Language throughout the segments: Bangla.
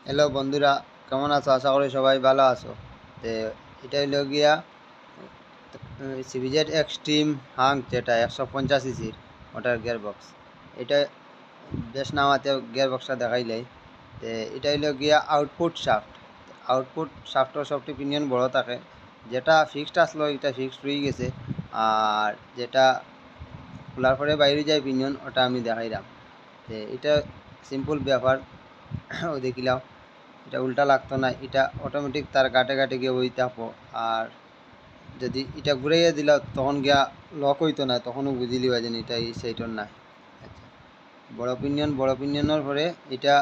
হ্যালো বন্ধুরা, কেমন আছো? আশা করি সবাই ভালো আছো। তো এটা হইল গিয়া সিবিজেড এক্সট্রিম হাং, যেটা 150 সিসির ওটার গিয়ার বক্স। এটা বেশ নামাতে গিয়ার বক্সটা দেখাইলাই। তো এটা হইল গিয়া আউটপুট শাফট। আউটপুট শাফটের সবটি পিনিয়ন বড় থাকে। যেটা ফিক্সড আসলো এটা ফিক্সড হয়ে গেছে, আর যেটা খোলার পরে বাইরে যায় পিনিয়ন, ওটা আমি দেখাইলাম। তো এটা সিম্পল ব্যাপার। ও দেখিলাম এটা উল্টা লাগতো না, এটা অটোমেটিক তার গাটে গাটে গিয়ে বই থাকবো। আর যদি এটা ঘুরাইয়া দিল তখন গিয়া লক হইতো না, তখনও বুঝিলি যেন এটা এই সাইটর না। আচ্ছা, বড় পিনিয়নের পরে এটা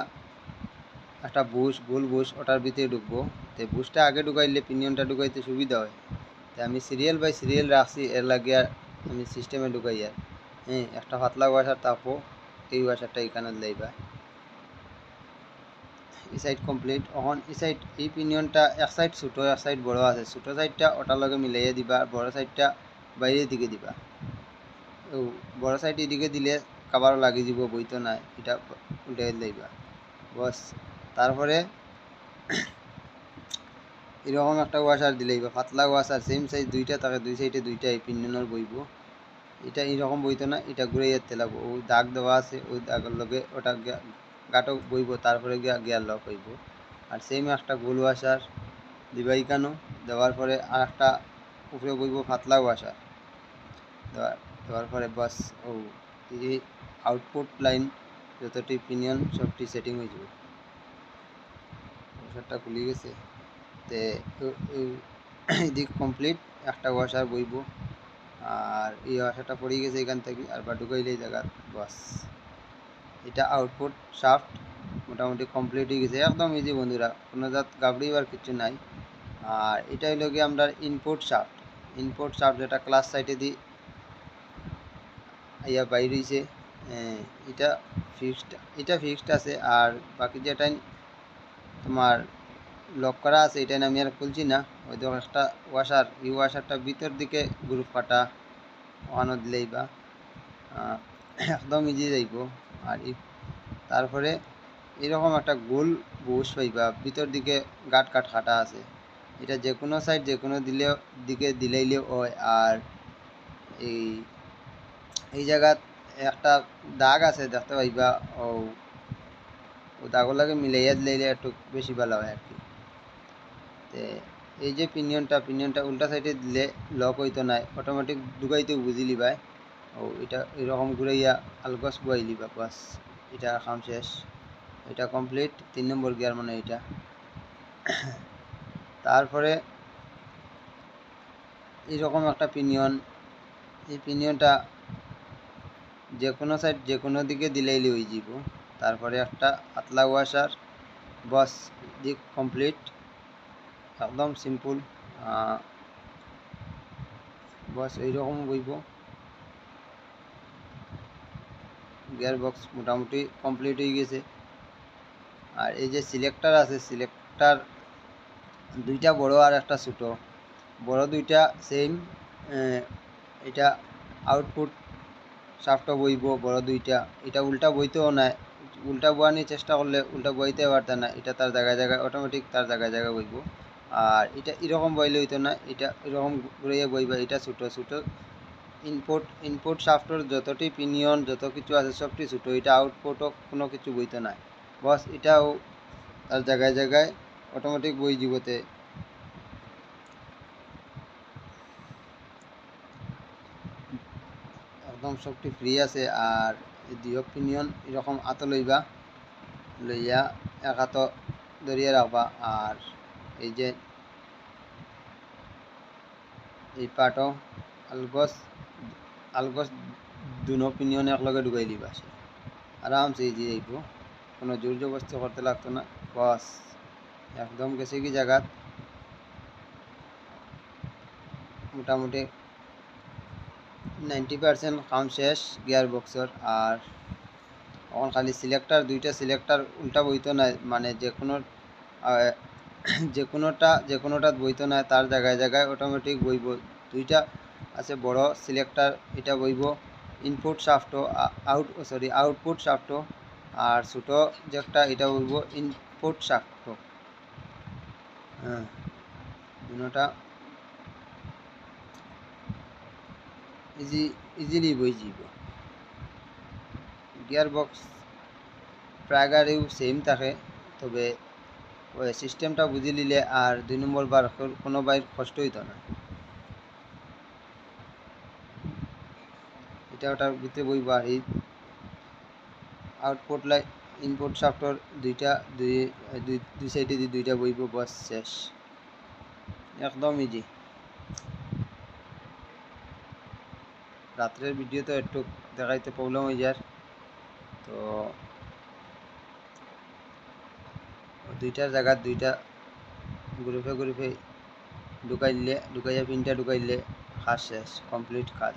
একটা বুশ, গোল বুশ ওটার ভিতরে ঢুকবো। তো বুশটা আগে ঢুকাইলে পিনিয়নটা ঢুকাইতে সুবিধা হয়। তো আমি সিরিয়াল বাই সিরিয়াল রাখছি, এর লাগিয়া আমি সিস্টেমে ঢুকাই। আর হ্যাঁ, একটা পাতলা ওয়াশার তাপো, এই ওয়াশারটা এখানে লাইবা। এই সাইড কমপ্লিট। এখন এই সাইড এই পিনিয়নটা এক সাইড ছোটো এক সাইড বড় আছে। ছোটো সাইডটা ওটার লগে মিলাইয়া দিবা, বড় সাইডটা বাইরের দিকে দিবা। ও বড় সাইড এদিকে দিলে কাবারও লাগি যাব, বইতো নাই, এটা উল্টাই দিবা বস। তারপরে এরকম একটা ওয়াশার দিলেই বা পাতলা ওয়াশার সেম সাইজ দুইটা থাকে, দুই সাইডে দুইটা এই পিনিয়নের বইব। এটা এরকম বইতো না, এটা ঘুরে যেতে লাগবো। ওই দাগ দেওয়া আছে, ওই দাগের লগে ওটা গাটক বইব, তারপরে গিয়ার লক হইব। আর সেম একটা গোল ওয়াশার দিবাই কেন, দেওয়ার পরে আর একটা উপরে বইব পাতলা ওয়াশার দেওয়ার পরে বাস। ও এই আউটপুট লাইন যতটি পিনিয়ন সবটি সেটিং হয়ে যাবে। ওয়াশারটা খুলে গেছে। তে এদিক কমপ্লিট, একটা ওয়াশার বইব। আর এই ওয়াশারটা পড়ে গেছে এখান থেকে, আর বা ঢুকাইলে এই জায়গা বাস। এটা আউটপুট শাফট মোটামুটি কমপ্লিট হয়ে গেছে। একদম ইজি বন্ধুরা, কোনো জাত গাবড়িবার কিছু নাই। আর এটা হইল গিয়ে আমরা ইনপুট শাফট যেটা ক্লাস সাইটে দিই ইয়া বাইর হয়েছে। এটা ফিক্সড আছে। আর বাকি যেটাই তোমার লক করা আছে, এটা আমি আর খুলছি না। ওই তো একটা ওয়াশার, এই ওয়াশারটা ভিতর দিকে গ্রুপ কাটা ওখানে দিলেই বা একদম ইজি যাইব। আর তারপরে এরকম একটা গোল বুশ পাইবা, ভিতর দিকে গাট কাট কাটা আছে। এটা যে কোনো সাইড যে কোনো দিকে দিলেইলেও হয়। আর এই এই জায়গাত একটা দাগ আছে দেখতে পাইবা, ও ও দাগর লাগে মিলাইয়া দিলে একটু বেশি ভালো হয় আর কি। তে এই যে পিনিয়নটা উল্টা সাইডে দিলে লক হইতো না, অটোমেটিক ঢুকাইতে বুঝিলি ভাই। ও এটা এরকম ঘুরাইয়া আলগস বয়াই লিবা বাস। এটা কাম শেষ। এটা কমপ্লিট, 3 নম্বর গিয়ার মানে এটা। তারপরে এইরকম একটা পিনিয়ন, এই পিনিয়নটা যে কোনো সাইড যে কোনো দিকে দিলেইলে হয়ে যাব। তারপরে একটা পাতলা ওয়াশার বস, দিক কমপ্লিট, একদম সিম্পল। বস এইরকম বইব। গিয়ার বক্স মোটামুটি কমপ্লিট হয়ে গেছে। আর এই যে সিলেক্টার আছে, সিলেক্টার দুইটা বড় আর একটা ছোটো। বড় দুইটা সেম। এটা আউটপুট শাফটও বইব বড় দুইটা। এটা উল্টা বইতেও নাই, উল্টা বোয়ানোর চেষ্টা করলে উল্টা বইতে পারতে না, এটা তার জায়গায় জায়গায় অটোমেটিক তার জায়গায় জায়গায় বইব। আর এটা এরকম বইলে হইতো না, এটা এরকম ঘুরাইয়া বইবা। এটা ছোটো ছোটো ইনপুট শাফটের যতটি পিনিয়ন যত কিছু আছে সবটি ছোটো। এটা আউটপুটও কোনো কিছু বইতে নাই বস। এটাও তার জায়গায় জায়গায় অটোমেটিক বই জীবতে একদম সবটি ফ্রি আছে। আর এই দুই অপিনিয়ন এরকম আতো লইবা, লইয়া এক হাত ধরিয়ে রাখবা। আর এই যে এই পাটও আলগস আলগস দুনো অপিনিয়ন একলগে ঢুকাই দিবা, সে আরামসে ইজি যাইব, কোনো জোর জবস্তি করতে লাগতো না বস। একদম গেছে কি জায়গাত মোটামুটি 90% কাম শেষ গিয়ার বক্সর। আর এখন খালি সিলেক্টার, দুইটা সিলেক্টার উল্টা বইতো না, মানে যে কোনোটাত বইতো না, তার জায়গায় জায়গায় অটোমেটিক বইব। দুইটা আছে বড় সিলেক্টার, এটা বইব ইনপুট শাফটও, আউটপুট শাফটও। আর ছোটো যেটা এটা হইব ইনপুট শাফট। হ্যাঁ, দুটা ইজিলি বই যাব। গিয়ার বক্স প্রায়গারেও সেম থাকে, তবে ওই সিস্টেমটা বুঝে নিলে আর 2 নম্বর বার কোনো বাইর কষ্ট হইতো না। এটা ওটার ভিতরে বইব আর এই আউটপুট লাইট ইনপুট শাফটর দুই সাইডে দিয়ে দুইটা বইব, বাস শেষ, একদম ইজি। রাত্রের ভিডিও তো একটু দেখাইতে প্রবলেম হয়ে যায়, তো দুইটার জায়গা দুইটা গ্রুপে ঢুকাইয়া পিনটা ঢুকাইলে কাজ শেষ, কমপ্লিট কাজ।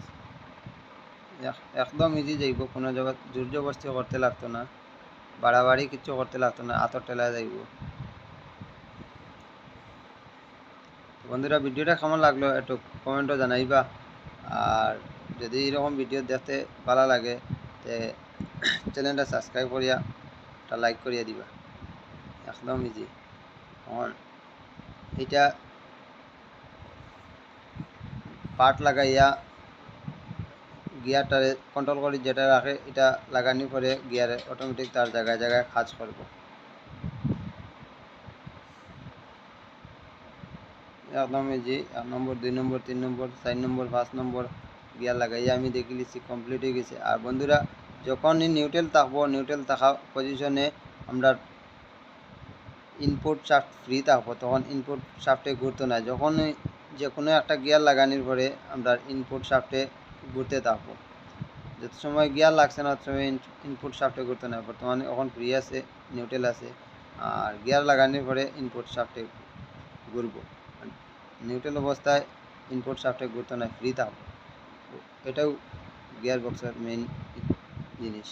একদম ইজি যাইব, কোনো জায়গা জোর জবরদস্তি করতে লাগতো না, বাড়াবাড়ি কিছু করতে লাগতো না, আতর টেলা যাইব। বন্ধুরা, ভিডিওটা কেমন লাগলো একটু কমেন্টও জানাইবা, আর যদি এরকম ভিডিও দেখতে ভালো লাগে তে চ্যানেলটা সাবস্ক্রাইব করিয়া একটা লাইক করিয়া দিবা। একদম ইজি। এটা পার্ট লাগাইয়া গিয়ারটারে কন্ট্রোল করি, যেটা রাখে এটা লাগানোর পরে গিয়ারে অটোমেটিক তার জায়গায় জায়গায় কাজ করব। একদম ইজি। 1 নম্বর, 2 নম্বর, 3 নম্বর, 4 নম্বর, 5 নম্বর গিয়ার লাগাইয়া আমি দেখে লিছি কমপ্লিট হয়ে গেছে। আর বন্ধুরা, যখনই নিউট্রাল থাকবো, নিউট্রাল থাকা পজিশনে আমরা ইনপুট শাফট ফ্রি থাকবো, তখন ইনপুট শাফটে ঘুরতো না। যখনই যে কোনো একটা গিয়ার লাগানোর পরে আমরা ইনপুট শাফটে ঘুরতে থাকবো। যত সময় গিয়ার লাগছে না তত সময় ইনপুট শাফটে ঘুরতো না। বর্তমানে এখন ফ্রি আছে, নিউট্রাল আছে, আর গিয়ার লাগানোর পরে ইনপুট শাফটে ঘুরবো। নিউট্রাল অবস্থায় ইনপুট শাফটে ঘুরতো না, ফ্রি থাকবো। এটাও গিয়ার বক্সের মেইন জিনিস।